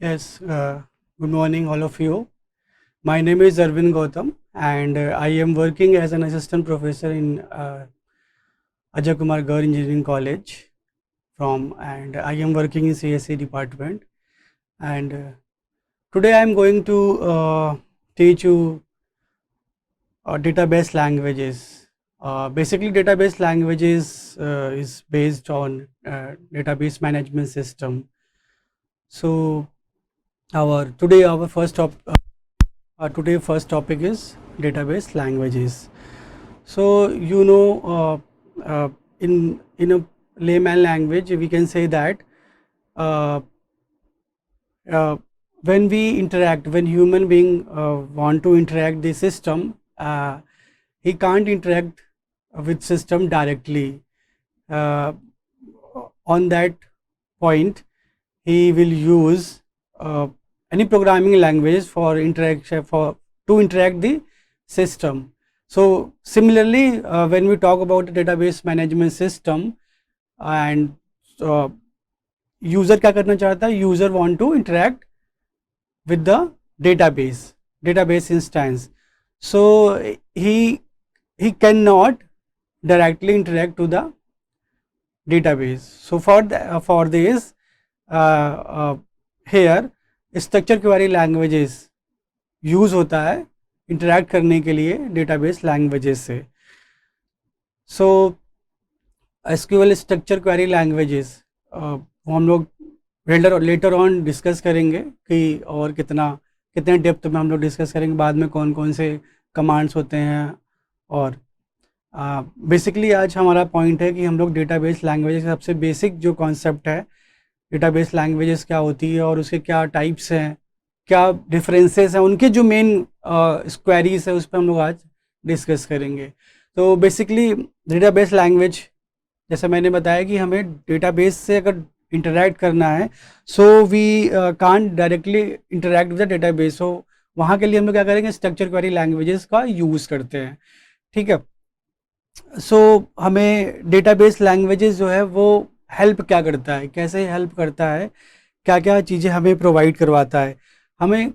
Yes, good morning, all of you. My name is Arvind Gautam, and I am working as an assistant professor in Ajay Kumar Gar Engineering College and I am working in CSE department. And today I am going to teach you database languages. Basically, database languages is based on database management system. So, our first topic is database languages. So in a layman language, we can say that uh, uh, when human being want to interact the system, he can't interact with system directly. Uh, on that point, he will use any programming language for interaction for to interact the system. So similarly, when we talk about the database management system, and user क्या करना चाहता है, user want to interact with the database instance. So he cannot directly interact to the database. So for this here structure query languages use होता है interact करने के लिए database languages से. सो एसक्यूएल स्ट्रक्चर क्वेरी लैंग्वेजेस वो हम लोग later on discuss करेंगे कि और कितने डेप्थ में हम लोग डिस्कस करेंगे बाद में कौन कौन से कमांड्स होते हैं. और बेसिकली आज हमारा पॉइंट है कि हम लोग डेटाबेस लैंग्वेजेस का सबसे बेसिक जो कॉन्सेप्ट है, डेटाबेस लैंग्वेजेस क्या होती है और उसके क्या टाइप्स हैं, क्या डिफरेंसेस हैं, उनके जो मेन क्वेरीज है उस पर हम लोग आज डिस्कस करेंगे. तो बेसिकली डेटाबेस लैंग्वेज, जैसे मैंने बताया कि हमें डेटाबेस से अगर इंटरैक्ट करना है, so we can't directly interact with the database. So वहाँ के लिए हम लोग क्या करेंगे, स्ट्रक्चर क्वेरी लैंग्वेजेस का यूज़ करते हैं. ठीक है. सो हमें डेटाबेस लैंग्वेजेस जो है वो हेल्प क्या करता है, कैसे हेल्प करता है, क्या क्या चीज़ें हमें प्रोवाइड करवाता है. हमें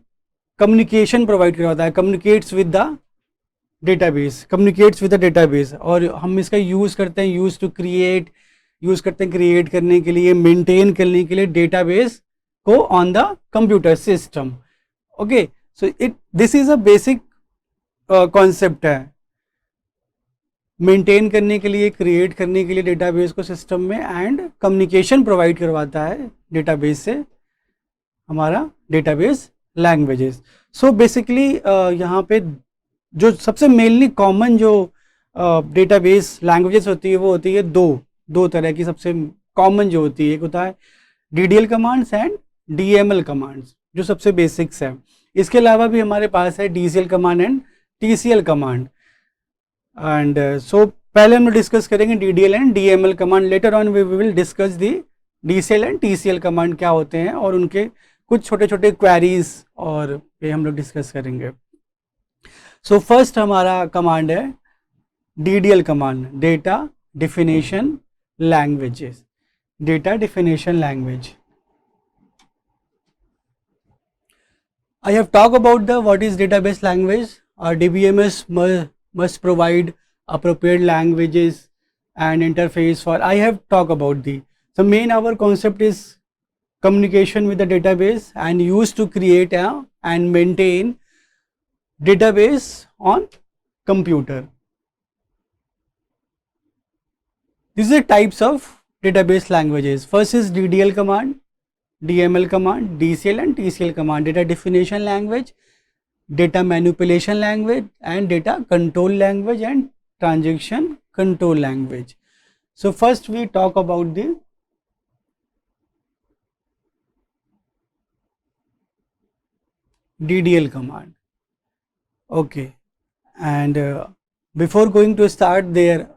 कम्युनिकेशन प्रोवाइड करवाता है, कम्युनिकेट्स विद द डेटाबेस. और हम इसका यूज़ करते हैं यूज़ करते हैं क्रिएट करने के लिए, मेंटेन करने के लिए डेटाबेस को on the computer system. Okay. So this is a basic concept है. मेंटेन करने के लिए, क्रिएट करने के लिए डेटाबेस को सिस्टम में, एंड कम्युनिकेशन प्रोवाइड करवाता है डेटाबेस से हमारा डेटाबेस लैंग्वेजेस. सो बेसिकली यहाँ पे जो सबसे मेनली कॉमन जो डेटाबेस लैंग्वेजेस होती है वो होती है दो तरह की. सबसे कॉमन जो होती है, एक होता है DDL commands and DML commands, जो सबसे बेसिक्स है. इसके अलावा भी हमारे पास है DCL command and TCL command. And so पहले हम डिस्कस करेंगे DDL and DML command. Later on we will discuss the DCL and TCL command क्या होते हैं और उनके कुछ छोटे छोटे क्वेरीज और ये हम लोग डिस्कस करेंगे. सो फर्स्ट हमारा कमांड है DDL command, data definition languages. Data definition language. I have talked about the what is database language. Our DBMS must provide appropriate languages and interface for. I have talked about the. So main our concept is communication with the database and used to create and maintain database on computer. These are types of database languages. First is DDL command, DML command, DCL and TCL command. Data definition language, data manipulation language, and data control language and transaction control language. So first we talk about the DDL command. Okay. And before going to start their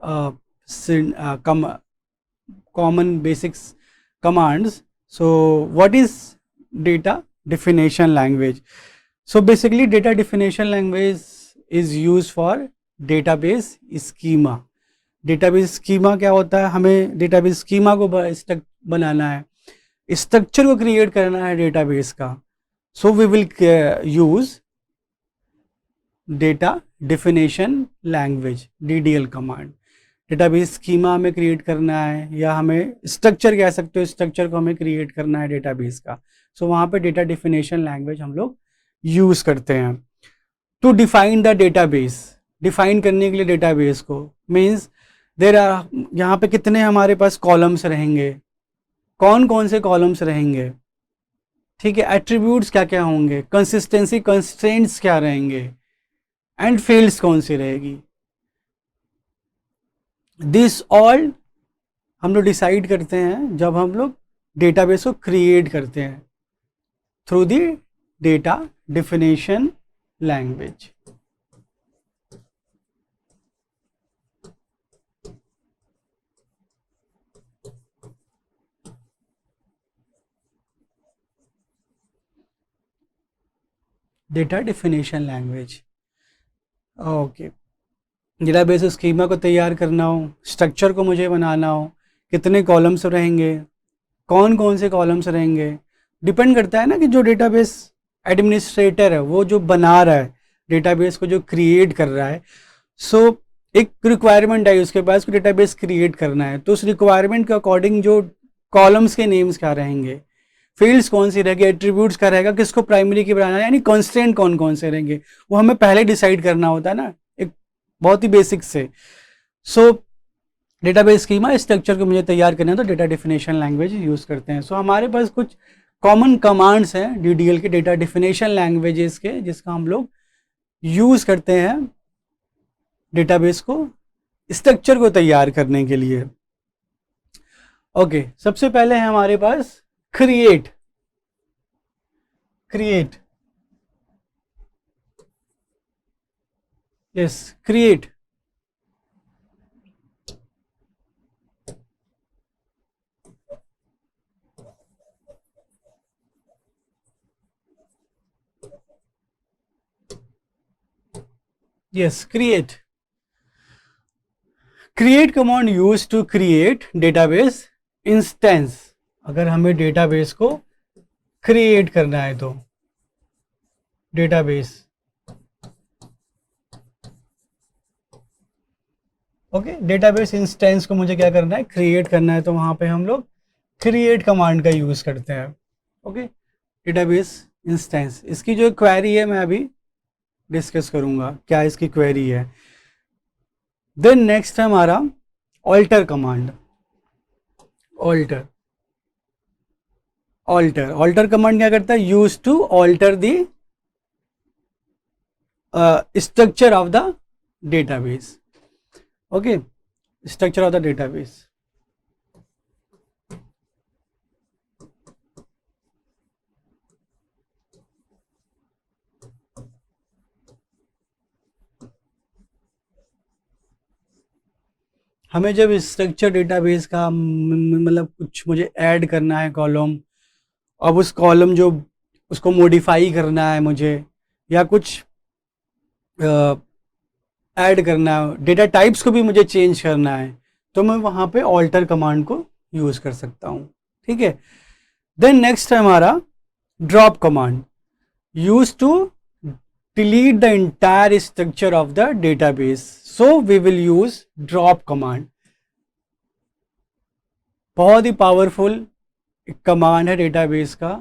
common basics commands, so what is data definition language? So basically data definition language is used for database schema. Database schema क्या होता है, हमें database schema को बनाना है. Structure को create करना है database का, so we will use data definition language DDL command. Database schema हमें क्रिएट करना है, या हमें स्ट्रक्चर कह सकते हो, स्ट्रक्चर को हमें क्रिएट करना है डेटाबेस का, सो वहाँ पे डेटा डिफिनेशन लैंग्वेज हम लोग यूज़ करते हैं। To define the database, define करने के लिए डेटाबेस को, मीन्स देर आर, यहाँ पे कितने हमारे पास कॉलम्स रहेंगे, कौन कौन से कॉलम्स रहेंगे, ठीक है, एट्रीब्यूट्स क्या क्या होंगे, कंसिस्टेंसी कंस्ट्रेंट्स क्या रहेंगे, एंड फील्ड्स कौन सी रहेगी। दिस ऑल हम लोग डिसाइड करते हैं जब हम लोग डेटाबेस को क्रिएट करते हैं through the data definition language. Data definition language, okay. Database schema को तैयार करना हो, स्ट्रक्चर को मुझे बनाना हो, कितने कॉलम्स रहेंगे, कौन कौन से कॉलम्स रहेंगे, डिपेंड करता है ना कि जो डेटाबेस एडमिनिस्ट्रेटर है, वो जो बना रहा है डेटाबेस को, जो क्रिएट कर रहा है, सो एक रिक्वायरमेंट है उसके पास, डेटाबेस क्रिएट करना है, तो उस रिक्वायरमेंट के अकॉर्डिंग जो कॉलम्स के नेम्स क्या रहेंगे, फील्ड्स कौन सी रहेगी, एट्रीब्यूट्स क्या रहेगा, किसको प्राइमरी की बनाना है, यानी कॉन्स्टेंट कौन कौन से रहेंगे, वो हमें पहले डिसाइड करना होता है ना, एक बहुत ही बेसिक से। सो डेटाबेस स्कीमा स्ट्रक्चर को मुझे तैयार करना है तो डेटा डिफिनेशन लैंग्वेज यूज़ करते हैं। सो हमारे पास कुछ कॉमन कमांड्स हैं DDL के, डेटा डिफिनेशन लैंग्वेजेस के, जिसका हम लोग यूज़ करते हैं डेटाबेस को स्ट्रक्चर को तैयार करने के लिए। ओके, सबसे पहले है हमारे पास create. Create, yes, create. yes, create command use to create database instance. अगर हमें डेटाबेस को क्रिएट करना है तो डेटाबेस, ओके, डेटाबेस इंस्टेंस को मुझे क्या करना है, क्रिएट करना है, तो वहां पे हम लोग क्रिएट कमांड का यूज करते हैं। ओके, डेटाबेस इंस्टेंस, इसकी जो क्वेरी है मैं अभी डिस्कस करूंगा क्या इसकी क्वेरी है। देन नेक्स्ट है हमारा alter command. Alter, alter, alter command क्या करता है, use to alter the structure of the database. Okay, structure of the database. हमें जब स्ट्रक्चर डेटाबेस का मतलब कुछ मुझे ऐड करना है कॉलम, अब उस कॉलम जो उसको मॉडिफाई करना है मुझे, या कुछ ऐड करना है, डेटा टाइप्स को भी मुझे चेंज करना है, तो मैं वहाँ पे ऑल्टर कमांड को यूज़ कर सकता हूँ। ठीक है, देन नेक्स्ट है हमारा drop command, use to delete the entire structure of the database, so we will use drop command. बहुत ही पावरफुल कमांड है डेटाबेस का,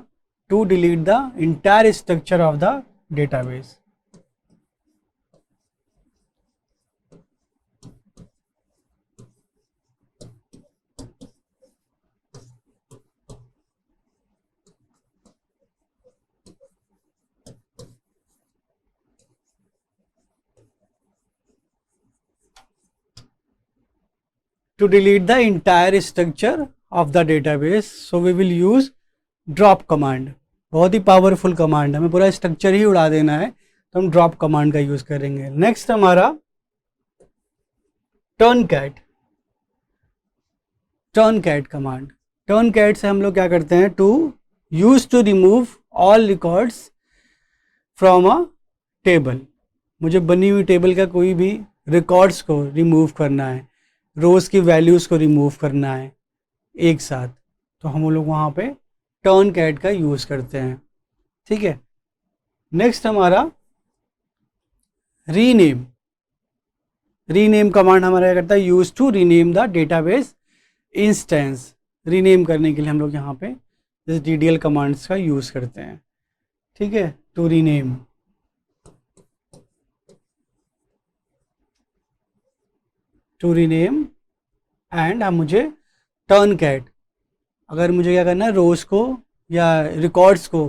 to delete the entire structure of the database. To delete the entire structure of the database, so we will use drop command। बहुत ही powerful command है, हमें पूरा structure ही उड़ा देना है तो हम ड्रॉप कमांड का यूज करेंगे। नेक्स्ट हमारा truncate. Truncate command, truncate से हम लोग क्या करते हैं, to use to remove all records from a table. मुझे बनी हुई टेबल का कोई भी रिकॉर्ड्स को रिमूव करना है, रोज़ की वैल्यूज़ को रिमूव करना है एक साथ, तो हम लोग वहाँ पे टर्न कैट का यूज़ करते हैं, ठीक है। नेक्स्ट हमारा रीनेम। रीनेम कमांड हमारा क्या करता है, use to rename the database instance. Rename करने के लिए हम लोग यहाँ पे इस DDL कमांड्स का यूज़ करते हैं, ठीक है। टू रीनेम, एंड अब मुझे टर्न कैट, अगर मुझे क्या करना है, रोज को या रिकॉर्ड्स को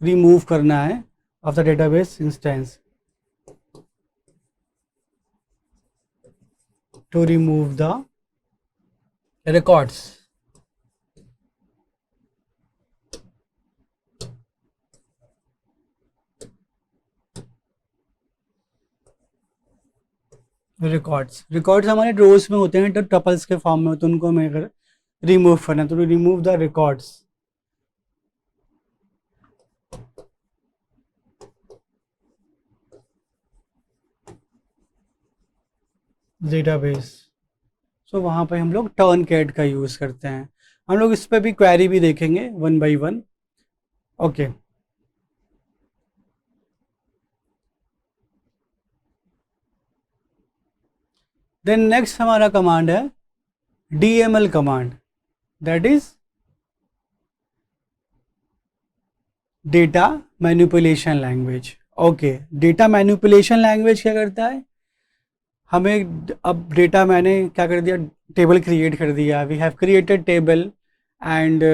रिमूव करना है of the database instance, to remove the records. Records हमारे रोज में होते हैं, तो टपल्स के फॉर्म में होते हैं, उनको हमें अगर रिमूव करना है तो remove the records database. So वहाँ पे हम लोग टर्न कैट का यूज़ करते हैं। हम लोग इस पर भी क्वेरी भी देखेंगे one by one, okay. Then next हमारा कमांड है DML command, that is data manipulation language. Okay, data manipulation language क्या करता है, हमें अब डेटा मैंने क्या कर दिया, टेबल क्रिएट कर दिया, we have created table and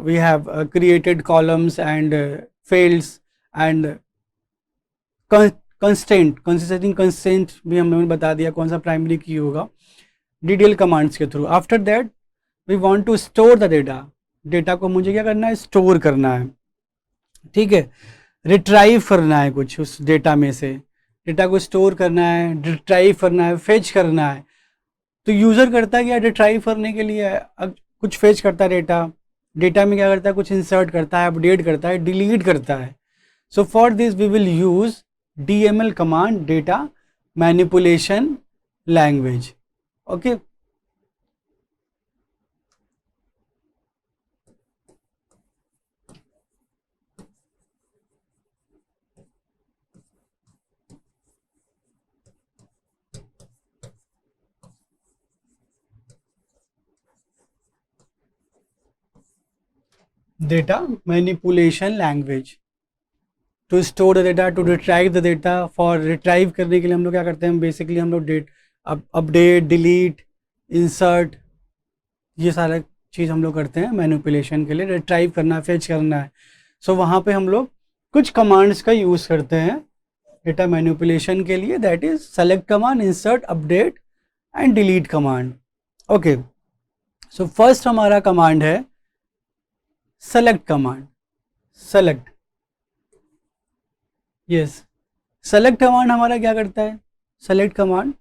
we have created columns and fields and constant, consisting constant भी हमने बता दिया कौन सा प्राइमरी की होगा DDL कमांड्स के थ्रू। After that we want to store the data, data को मुझे क्या करना है, स्टोर करना है, ठीक है। रिट्राइव करना है कुछ उस डेटा में से, डेटा को स्टोर करना है, रिट्राइव करना है, फेच करना है। तो यूज़र करता है क्या, रिट्राइव करने के लिए कुछ फेच करता है डेटा में क्या करता है, कुछ इंसर्ट करता है, अपडेट करता है, डिलीट करता है। So for this we will use DML command, data manipulation language, okay. Data manipulation language to store the data, to retrieve the data. For retrieve करने के लिए हम लोग क्या करते हैं, बेसिकली हम लोग अपडेट, डिलीट, इंसर्ट, ये सारा चीज़ हम लोग करते हैं मैनिपुलेशन के लिए। रिट्राइव करना, फेच करना है, सो वहाँ पे हम लोग कुछ कमांड्स का यूज़ करते हैं डेटा मैनिपुलेशन के लिए, that is select command, insert, update and delete command, okay. So first हमारा कमांड है select command, select, yes. Select command हमारा क्या करता है, सेलेक्ट कमांड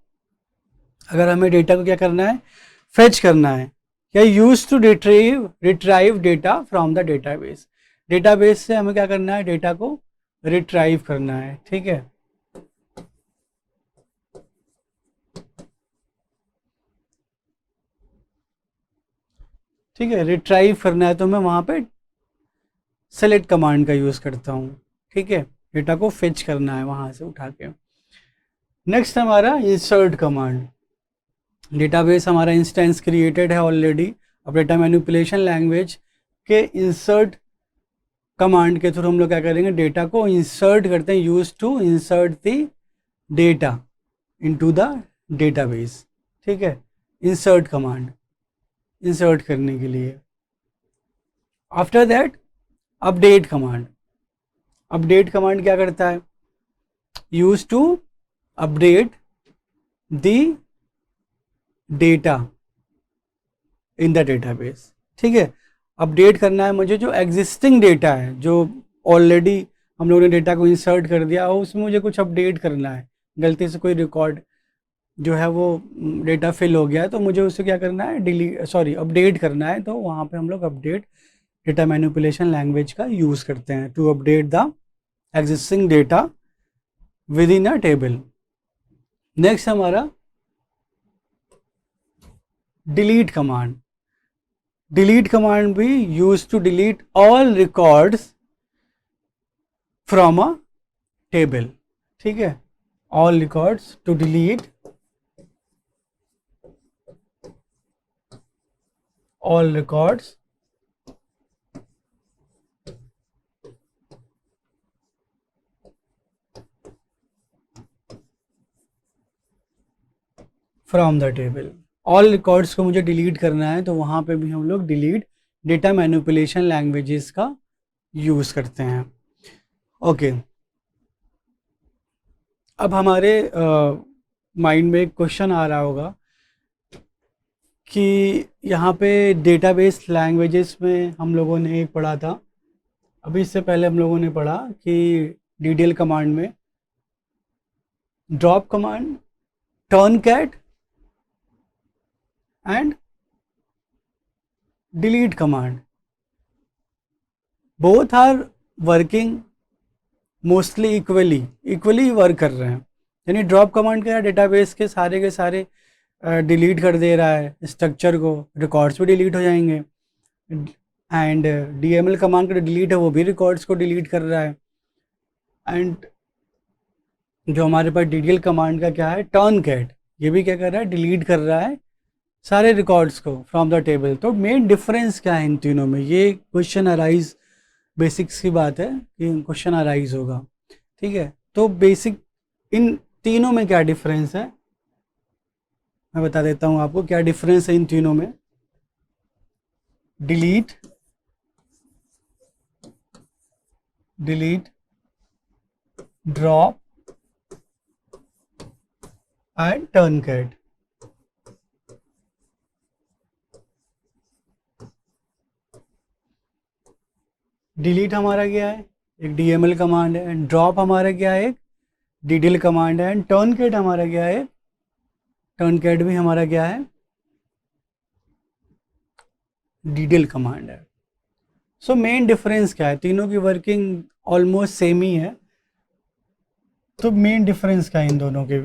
अगर हमें डेटा को क्या करना है, फेच करना है, या use to retrieve data from the database, database से हमें क्या करना है, डेटा को रिट्राइव करना है, ठीक है। ठीक है, रिट्राइव करना है तो मैं वहाँ पे सेलेक्ट कमांड का यूज़ करता हूँ, ठीक है। डेटा को फेच करना है वहाँ से उठा के। नेक्स्ट हमारा इंसर्ट कमांड, डेटाबेस हमारा इंस्टेंस क्रिएटेड है ऑलरेडी, अब डेटा मैनिपुलेशन लैंग्वेज के इंसर्ट कमांड के थ्रू हम लोग क्या करेंगे, डेटा को इंसर्ट करते हैं, use to insert the data into the database, ठीक है। इंसर्ट कमांड, इंसर्ट करने के लिए। After that update command, update command क्या करता है, use to update the data in the database, ठीक है। अपडेट करना है मुझे जो एग्जिस्टिंग डेटा है, जो ऑलरेडी हम लोगों ने डेटा को इंसर्ट कर दिया हो, उसमें मुझे कुछ अपडेट करना है, गलती से कोई रिकॉर्ड जो है वो डेटा फिल हो गया है, तो मुझे उसे क्या करना है, अपडेट करना है। तो वहाँ पे हम लोग अपडेट डेटा मैनिपुलेशन लैंग्वेज का यूज़ करते हैं to update the existing data within a table. Next हमारा डिलीट कमांड, डिलीट कमांड भी use to delete all records from a table, ठीक है, all records to delete all records from the table। all records को मुझे delete करना है, तो वहाँ पे भी हम लोग डिलीट डेटा मैनिपुलेशन लैंग्वेजेस का यूज़ करते हैं। ओके, अब हमारे माइंड में एक क्वेश्चन आ रहा होगा कि यहाँ पे डेटाबेस लैंग्वेजेस में हम लोगों ने एक पढ़ा था, अभी इससे पहले हम लोगों ने पढ़ा कि डीडीएल कमांड में drop command, truncate and delete command both are working mostly equally work कर रहे हैं। यानी ड्रॉप कमांड क्या है, डेटाबेस के सारे डिलीट कर दे रहा है स्ट्रक्चर को, रिकॉर्ड्स भी डिलीट हो जाएंगे, एंड डीएमएल कमांड का डिलीट है वो भी रिकॉर्ड्स को डिलीट कर रहा है। एंड जो हमारे पास डीडीएल कमांड का क्या है, टर्नकैट, ये भी क्या कर रहा है, डिलीट कर रहा है सारे रिकॉर्ड्स को फ्रॉम द टेबल। तो मेन डिफरेंस क्या है इन तीनों में, ये क्वेश्चन अराइज, बेसिक्स की बात है कि क्वेश्चन अराइज होगा, ठीक है। तो बेसिक इन तीनों में क्या डिफरेंस है मैं बता देता हूँ आपको, क्या डिफरेंस है इन तीनों में। Delete, drop and truncate. Delete हमारा क्या है, एक डीएमएल कमांड है, एंड ड्रॉप हमारा क्या है, एक डीडीएल कमांड है, एंड टर्नकैट हमारा क्या है, टर्नकैट भी हमारा क्या है, डीडीएल कमांड है। सो मेन डिफरेंस क्या है, तीनों की वर्किंग ऑलमोस्ट सेम ही है, तो मेन डिफरेंस क्या है इन दोनों के,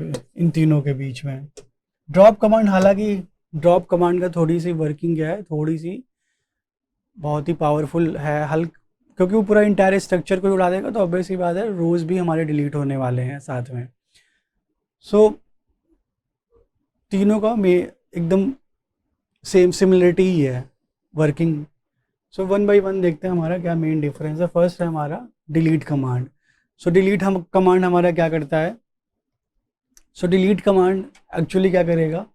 इन तीनों के बीच में। ड्रॉप कमांड, हालांकि ड्रॉप कमांड का थोड़ी सी वर्किंग क्या है, थोड़ी सी बहुत ही पावरफुल है, क्योंकि वो पूरा इंटायर स्ट्रक्चर को उड़ा देगा, तो ऑब्वियस ही बात है रोज भी हमारे डिलीट होने वाले हैं साथ में। सो तीनों का में एकदम सेम सिमिलरिटी ही है working. So one by one देखते हैं हमारा क्या मेन डिफरेंस है। फर्स्ट है हमारा डिलीट कमांड। सो डिलीट कमांड हमारा क्या करता है, सो डिलीट कमांड एक्चुअली क्या करेगा,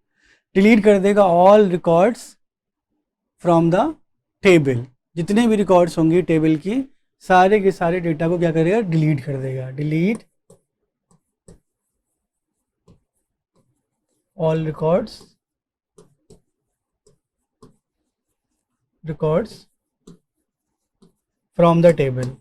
डिलीट कर देगा all records from the table, जितने भी रिकॉर्ड्स होंगे टेबल की, सारे के सारे डेटा को क्या करेगा, डिलीट कर देगा। Delete all records from the table.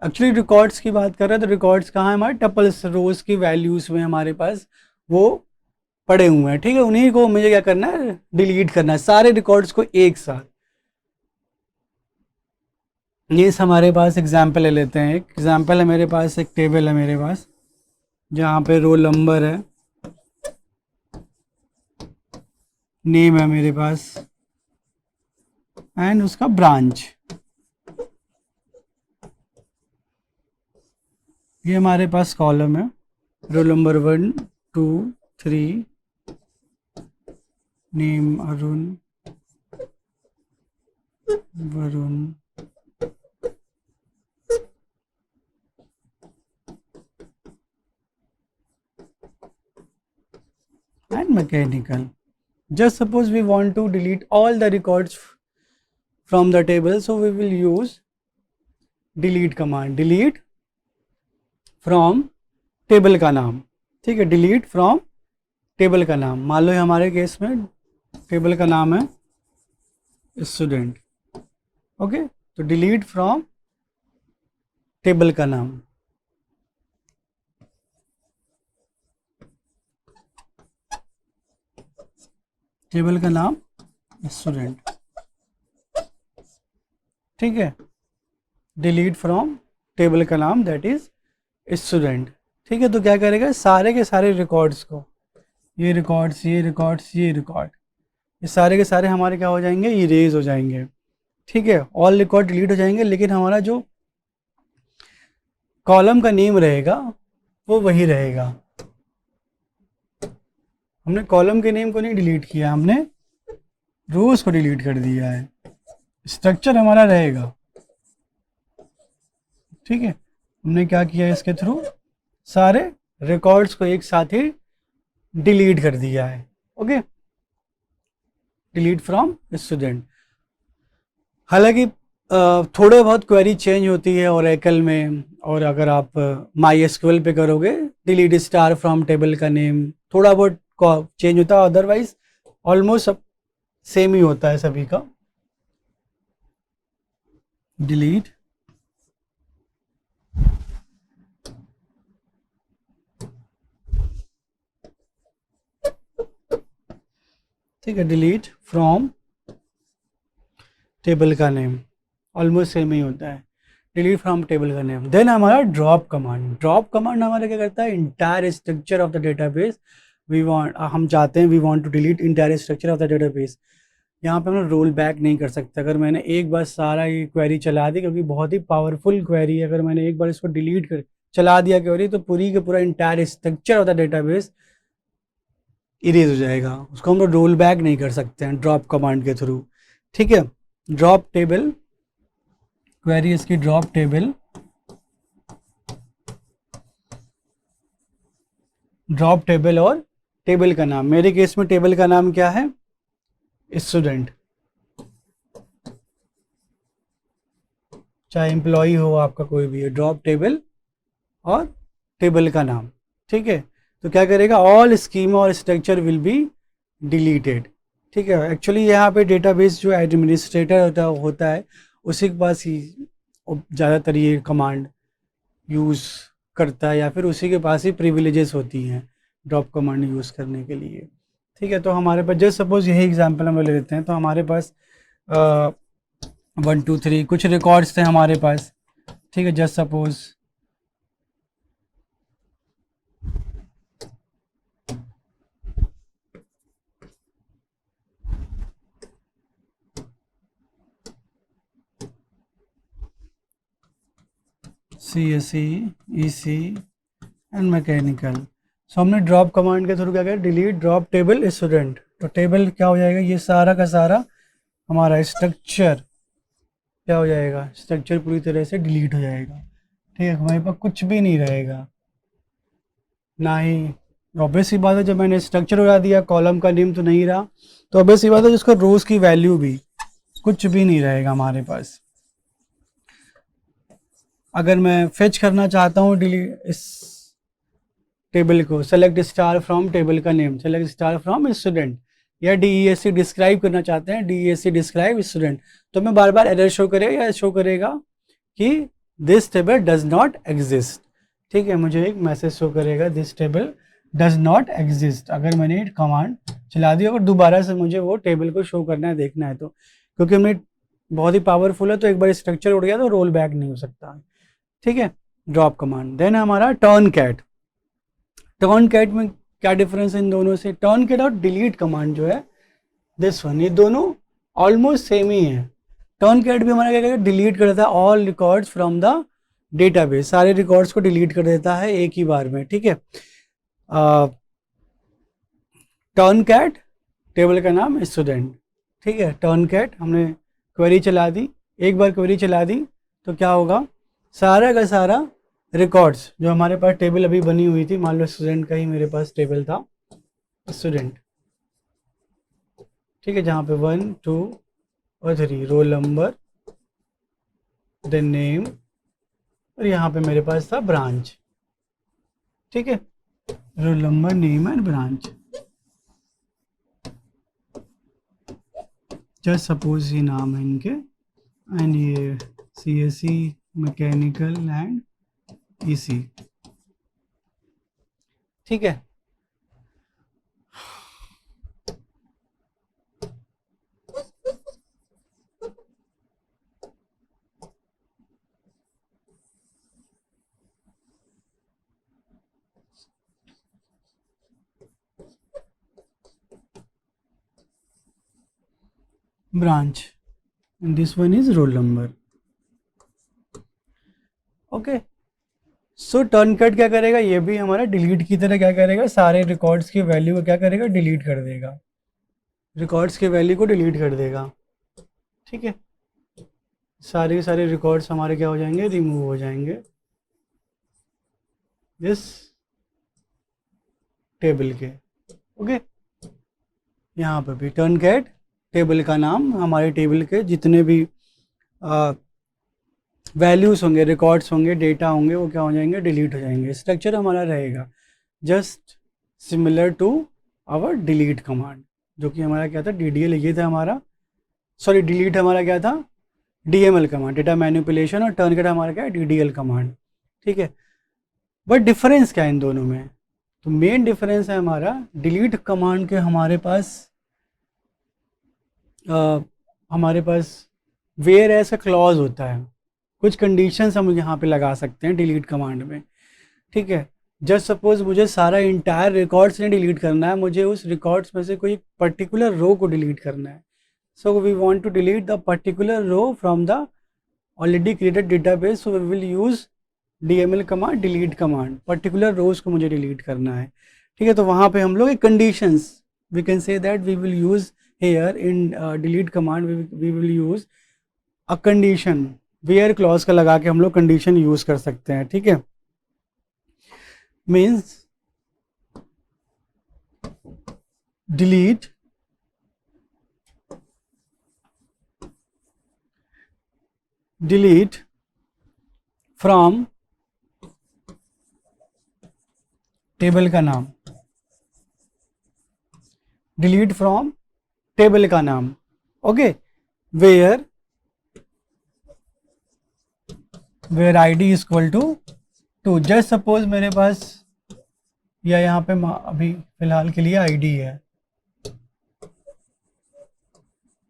Actually records की बात कर रहे हैं तो रिकॉर्ड्स कहाँ है, हमारे टपल्स, रोज की वैल्यूज में हमारे पास वो पड़े हुए हैं, ठीक है, उन्हीं को मुझे क्या करना है, डिलीट करना है, सारे रिकॉर्ड्स को एक साथ। ये हमारे पास एग्जाम्पल ले लेते हैं, एक एग्जाम्पल है मेरे पास, एक टेबल है मेरे पास जहाँ पे रोल नंबर है, नेम है मेरे पास, एंड उसका ब्रांच। ये हमारे पास कॉलम है, roll number 1 2 3, name Arun, Varun, and mechanical. Just suppose we want to delete all the records from the table, so we will use delete command, delete from table का नाम, ठीक है, delete from table का नाम। मान लो हमारे केस में टेबल का नाम है स्टूडेंट, ओके, तो delete from टेबल का नाम, टेबल का नाम स्टूडेंट, ठीक है, डिलीट फ्रॉम टेबल का नाम दैट इज स्टूडेंट, ठीक है। तो क्या करेगा, सारे के सारे रिकॉर्ड्स को ये रिकॉर्ड्स, ये रिकॉर्ड्स, ये रिकॉर्ड, ये सारे के सारे हमारे क्या हो जाएंगे, इरेज हो जाएंगे। ठीक है, ऑल रिकॉर्ड डिलीट हो जाएंगे, लेकिन हमारा जो कॉलम का नेम रहेगा वो वही रहेगा। हमने कॉलम के नेम को नहीं डिलीट किया, हमने रोज को डिलीट कर दिया है। स्ट्रक्चर हमारा रहेगा। ठीक है, हमने क्या किया इसके थ्रू, सारे रिकॉर्ड्स को एक साथ ही डिलीट कर दिया है। Okay, delete from student. हालांकि थोड़े बहुत क्वेरी चेंज होती है ओरेकल में, और अगर आप माई एसक्यूएल पे करोगे डिलीट स्टार फ्रॉम टेबल का नेम, थोड़ा बहुत चेंज होता है, अदरवाइज ऑलमोस्ट सब सेम ही होता है सभी का। डिलीट ठीक है, डिलीट फ्रॉम टेबल का नेम ऑलमोस्ट सेम ही होता है, डिलीट फ्रॉम टेबल का नेम। देन हमारा ड्रॉप कमांड, ड्रॉप कमांड हमारा क्या करता है, entire structure of the database we want, हम चाहते हैं we want to delete entire structure of the database. यहाँ पे हम लोग रोल बैक नहीं कर सकते। अगर मैंने एक बार सारा ये क्वेरी चला दी, क्योंकि बहुत ही पावरफुल क्वेरी है, अगर मैंने एक बार इसको डिलीट कर चला दिया क्वेरी, तो पूरी का पूरा entire structure of the database erase हो जाएगा। उसको हम लोग रोल बैक नहीं कर सकते हैं ड्रॉप कमांड के थ्रू। ठीक है, ड्रॉप टेबल, क्वेरी इसकी ड्रॉप टेबल, ड्रॉप टेबल और टेबल का नाम, मेरे केस में टेबल का नाम क्या है, स्टूडेंट। चाहे एम्प्लॉय हो आपका कोई भी है, ड्रॉप टेबल और टेबल का नाम। ठीक है, तो क्या करेगा, ऑल स्कीमा और स्ट्रक्चर विल बी डिलीटेड। ठीक है, एक्चुअली यहाँ पे डेटाबेस जो एडमिनिस्ट्रेटर होता है उसी के पास ही ज़्यादातर ये कमांड यूज़ करता है, या फिर उसी के पास ही प्रिविलेजेस होती हैं ड्रॉप कमांड यूज़ करने के लिए। ठीक है, तो हमारे पास जस्ट सपोज यही एग्जांपल हम ले लेते हैं, तो हमारे पास 1 2 3 कुछ रिकॉर्ड्स थे हमारे पास। ठीक है, just suppose CSE, EC and mechanical. So हमने ड्रॉप कमांड के थ्रू क्या किया, डिलीट ड्रॉप टेबल स्टूडेंट। तो टेबल क्या हो जाएगा, ये सारा का सारा हमारा स्ट्रक्चर क्या हो जाएगा, स्ट्रक्चर पूरी तरह से डिलीट हो जाएगा। ठीक है, हमारे पास कुछ भी नहीं रहेगा, ना ही, ऑब्वियस सी बात है, जब मैंने स्ट्रक्चर उड़ा दिया, कॉलम का नेम तो नहीं रहा, तो ऑब्वियस सी बात है जिसका रोज की वैल्यू भी कुछ भी नहीं रहेगा हमारे पास। अगर मैं फेच करना चाहता हूँ डिलीट इस टेबल को, सेलेक्ट स्टार फ्रॉम टेबल का name, select star from student, या DESC डिस्क्राइब करना चाहते हैं, DESC डिस्क्राइब स्टूडेंट, तो मैं बार बार एरर शो करेगा, या शो करेगा कि this table does not exist. ठीक है, मुझे एक मैसेज शो करेगा this table does not exist, अगर मैंने कमांड चला दी, अगर दोबारा से मुझे वो टेबल को शो करना है, देखना है तो, क्योंकि हमने बहुत ही पावरफुल है, तो एक बार स्ट्रक्चर उड़ गया तो रोल बैक नहीं हो सकता। ठीक है, ड्रॉप कमांड। देन हमारा टर्न कैट। टर्न कैट में क्या डिफरेंस है इन दोनों से, टर्न कैट और डिलीट कमांड जो है दिस वन, ये दोनों ऑलमोस्ट सेम ही है। टर्न कैट भी हमारा क्या करेगा, डिलीट कर देता है all records from the database, सारे रिकॉर्ड्स को डिलीट कर देता है एक ही बार में। ठीक है, टर्न कैट टेबल का नाम स्टूडेंट। ठीक है, टर्न कैट हमने क्वेरी चला दी, एक बार क्वेरी चला दी तो क्या होगा, सारा का सारा रिकॉर्ड्स जो हमारे पास टेबल अभी बनी हुई थी, मान लो स्टूडेंट का ही मेरे पास टेबल था, स्टूडेंट। ठीक है, जहाँ पे 1 2 और 3 रोल नंबर, देन नेम, और यहाँ पे मेरे पास था ब्रांच। ठीक है, roll number, name and branch. Just suppose ये नाम है इनके, एंड ये CSE, मैकेनिकल एंड EC। ठीक है, branch, and this one is roll number. Okay, so truncate क्या करेगा, ये भी हमारा डिलीट की तरह क्या करेगा, सारे रिकॉर्ड्स की वैल्यू को क्या करेगा, डिलीट कर देगा, रिकॉर्ड्स की वैल्यू को डिलीट कर देगा. ठीक है, सारे के सारे रिकॉर्ड्स हमारे क्या हो जाएंगे, रिमूव हो जाएंगे इस टेबल के. ओके, यहाँ पर भी टर्नकट टेबल का नाम, हमारे टेबल के जितने भी वैल्यूज़ होंगे, रिकॉर्ड्स होंगे, डेटा होंगे, वो क्या हो जाएंगे, डिलीट हो जाएंगे. स्ट्रक्चर हमारा रहेगा just similar to our delete command, जो कि हमारा क्या था, DDL ये था हमारा, सॉरी डिलीट हमारा क्या था, DML कमांड, डेटा मैनिपुलेशन, और टर्नकट हमारा क्या है, DDL कमांड. ठीक है, बट डिफरेंस क्या है इन दोनों में, तो मेन डिफरेंस है हमारा डिलीट कमांड के हमारे पास वेयर ऐसा क्लॉज होता है, कुछ कंडीशंस हम यहाँ पे लगा सकते हैं डिलीट कमांड में. ठीक है, जस्ट सपोज मुझे सारा इंटायर रिकॉर्ड्स नहीं डिलीट करना है, मुझे उस रिकॉर्ड्स में से कोई पर्टिकुलर रो को डिलीट करना है. So we want to delete the particular row from the already created database, so we will use DML command, delete command, particular rows को मुझे डिलीट करना है. ठीक है, तो वहाँ पे हम लोग एक conditions, we can say that we will use here in delete command, we will use a condition, where clause का लगा के हम लोग कंडीशन यूज कर सकते हैं. ठीक है, मीन्स डिलीट फ्रॉम टेबल का नाम, डिलीट फ्रॉम टेबल का नाम. Okay, where ID is equal to 2. Just suppose मेरे पास या यहाँ पे अभी फिलहाल के लिए ID है,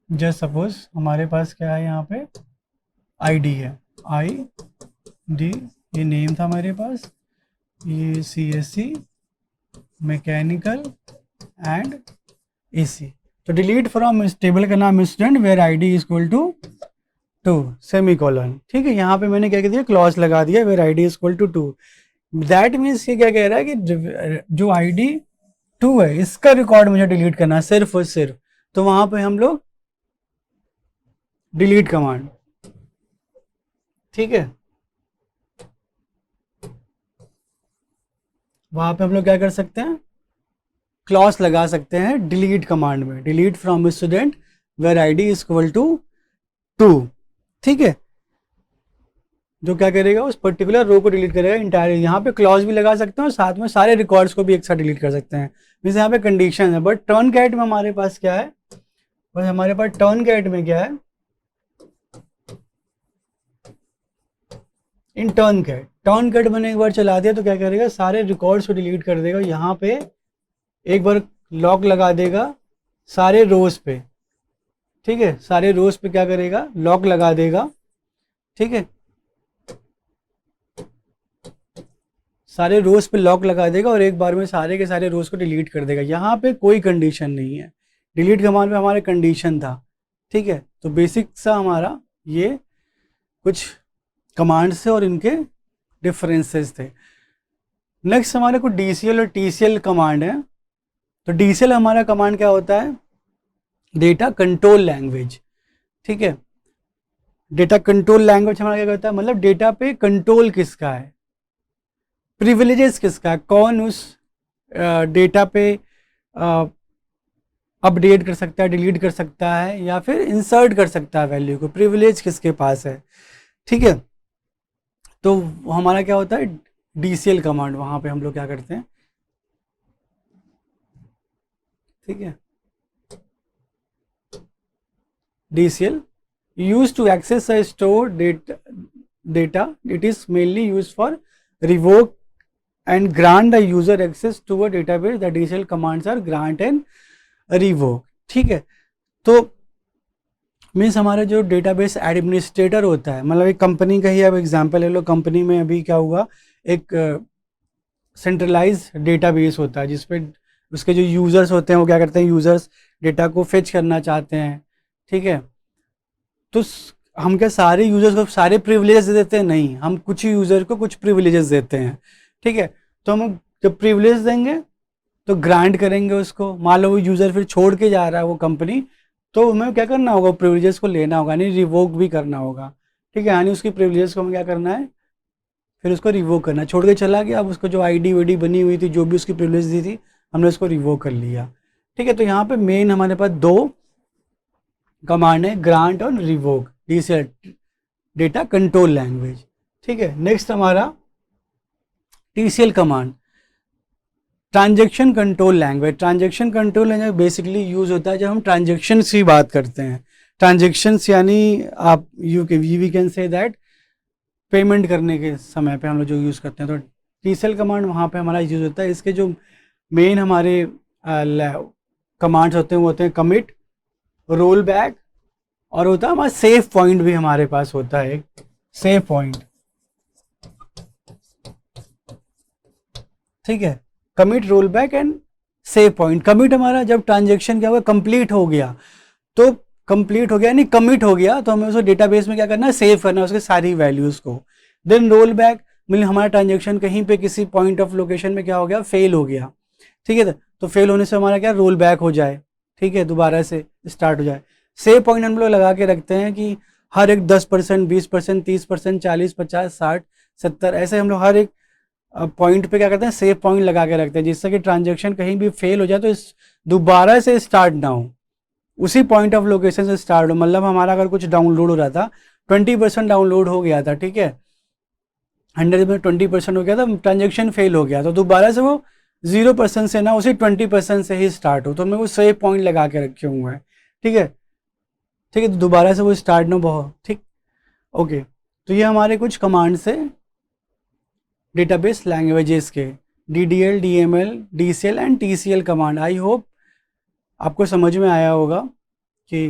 जस्ट सपोज हमारे पास क्या है, यहाँ पे ID है, ID, ये नेम था मेरे पास, ये CSC मैकेनिकल एंड AC. तो डिलीट फ्रॉम इस टेबल का नाम student where ID is equal to 2 semicolon. ठीक है, यहाँ पे मैंने क्या कह दिया, क्लॉज लगा दिया where ID is equal to 2. That means ये क्या कह रहा है कि जो ID 2 है, इसका रिकॉर्ड मुझे डिलीट करना है सिर्फ और सिर्फ. तो वहां पे हम लोग डिलीट कमांड, ठीक है, वहां पे हम लोग क्या कर सकते हैं, क्लॉज लगा सकते हैं डिलीट कमांड में, delete from student where ID is equal to 2. ठीक है, जो क्या करेगा, उस पर्टिकुलर रो को डिलीट करेगा इंटायर. यहाँ पे क्लॉज भी लगा सकते हैं और साथ में सारे रिकॉर्ड्स को भी एक साथ डिलीट कर सकते हैं. मीन्स यहाँ पे कंडीशन है. बट टर्नकट में हमारे पास क्या है, बस हमारे पास टर्नकट में क्या है, इन टर्नकट मैंने एक बार चला दिया तो क्या करेगा, सारे रिकॉर्ड्स को डिलीट कर देगा. यहाँ पे एक बार लॉक लगा देगा सारे रोज पे. ठीक है, सारे रोज पे क्या करेगा, लॉक लगा देगा. ठीक है, सारे रोज पे लॉक लगा देगा और एक बार में सारे के सारे रोज को डिलीट कर देगा. यहाँ पे कोई कंडीशन नहीं है, डिलीट कमांड में हमारे कंडीशन था. ठीक है, तो बेसिक सा हमारा ये कुछ कमांड्स थे और इनके डिफरेंसेस थे. नेक्स्ट हमारे को DCL और TCL कमांड है. तो DCL हमारा कमांड क्या होता है, डेटा कंट्रोल लैंग्वेज. ठीक है, डेटा कंट्रोल लैंग्वेज हमारा क्या करता है, मतलब डेटा पे कंट्रोल किसका है, प्रिविलेजेस किसका है, कौन उस डेटा पे अपडेट कर सकता है, डिलीट कर सकता है या फिर इंसर्ट कर सकता है वैल्यू को, प्रिविलेज किसके पास है. ठीक है, तो हमारा क्या होता है DCL कमांड, वहां पे हम लोग क्या करते हैं. ठीक है, DCL used to access a stored data. It is mainly used for revoke and grant the user access to a database. The DCL commands are grant and revoke. ठीक है, तो मीन्स हमारे जो डेटाबेस एडमिनिस्ट्रेटर होता है, मतलब एक company का ही अब एग्जांपल ले लो. कंपनी में अभी क्या हुआ, एक सेंट्रलाइज डेटाबेस होता है जिसपे उसके जो यूज़र्स होते हैं वो क्या करते हैं, यूज़र्स डेटा को फेच करना चाहते हैं. ठीक है। तो हम क्या सारे यूजर्स को सारे प्रिविलेजेस दे देते हैं? नहीं, हम कुछ ही यूजर को कुछ प्रिविलेजेस देते हैं, ठीक है। तो हम जब प्रिविलेज देंगे तो ग्रांट करेंगे उसको, मान लो वो यूजर फिर छोड़ के जा रहा है वो कंपनी, तो हमें क्या करना होगा, प्रिविलेजेस को लेना होगा, यानी रिवोक भी करना होगा, ठीक है। यानी उसकी प्रिविलेजेस को हमें क्या करना है, फिर उसको रिवोक करना है। छोड़ के चला गया, अब उसको जो आईडी वाईडी बनी हुई थी, जो भी उसकी प्रिविलेज दी थी, हमने उसको रिवोक कर लिया, ठीक है। तो यहाँ पे मेन हमारे पास दो कमांड है, ग्रांट और revoke, DCL, data control language, ठीक है। नेक्स्ट हमारा TCL command, transaction control language. Transaction control language basically use होता है जब हम ट्रांजेक्शन की बात करते हैं। ट्रांजेक्शन्स यानी आप we can say that payment करने के समय पे हम लोग जो यूज़ करते हैं, तो टीसीएल कमांड वहाँ पे हमारा यूज़ होता है। इसके जो मेन हमारे कमांड्स होते हैं वो होते हैं कमिट, रोल बैक, और होता है हमारा सेव पॉइंट भी हमारे पास होता है, सेव पॉइंट, ठीक है। Commit, roll back and save point. Commit हमारा जब ट्रांजेक्शन क्या हुआ, कंप्लीट हो गया, तो कंप्लीट हो गया यानी कमिट हो गया, तो हमें उसको डेटाबेस में क्या करना है, सेव करना है उसके सारी वैल्यूज को। देन रोल बैक, मतलब हमारा ट्रांजेक्शन कहीं पे किसी पॉइंट ऑफ लोकेशन में क्या हो गया, फेल हो गया, ठीक है। तो फेल होने से हमारा क्या, रोल बैक हो जाए, ठीक है, दोबारा से स्टार्ट हो जाए। सेव पॉइंट हम लोग लगा के रखते हैं कि हर एक 10%, 20%, 30%, 40, 50, 60, 70, ऐसे हम लोग हर एक पॉइंट पे क्या करते हैं, सेव पॉइंट लगा के रखते हैं, जिससे कि ट्रांजेक्शन कहीं भी फेल हो जाए तो इस दोबारा से स्टार्ट ना हो, उसी पॉइंट ऑफ लोकेशन से स्टार्ट हो। मतलब हमारा अगर कुछ डाउनलोड हो रहा था, 20% डाउनलोड हो गया था, ठीक है, 100 में 20% हो गया था, ट्रांजेक्शन फेल हो गया, तो दोबारा से वो 0% से ना, उसी 20% से ही स्टार्ट हो, तो मैं वो सेव पॉइंट लगा के रखे हुए हैं, ठीक है, ठीक है। तो दोबारा से वो स्टार्ट ना बहुत, ठीक, ओके। तो ये हमारे कुछ कमांड्स है डेटाबेस लैंग्वेजेस के, DDL, DML, DCL and TCL command. I hope आपको समझ में आया होगा कि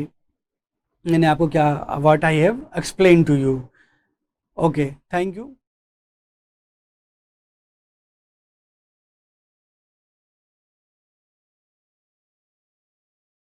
मैंने आपको क्या, what I have explain to you. Okay, thank you.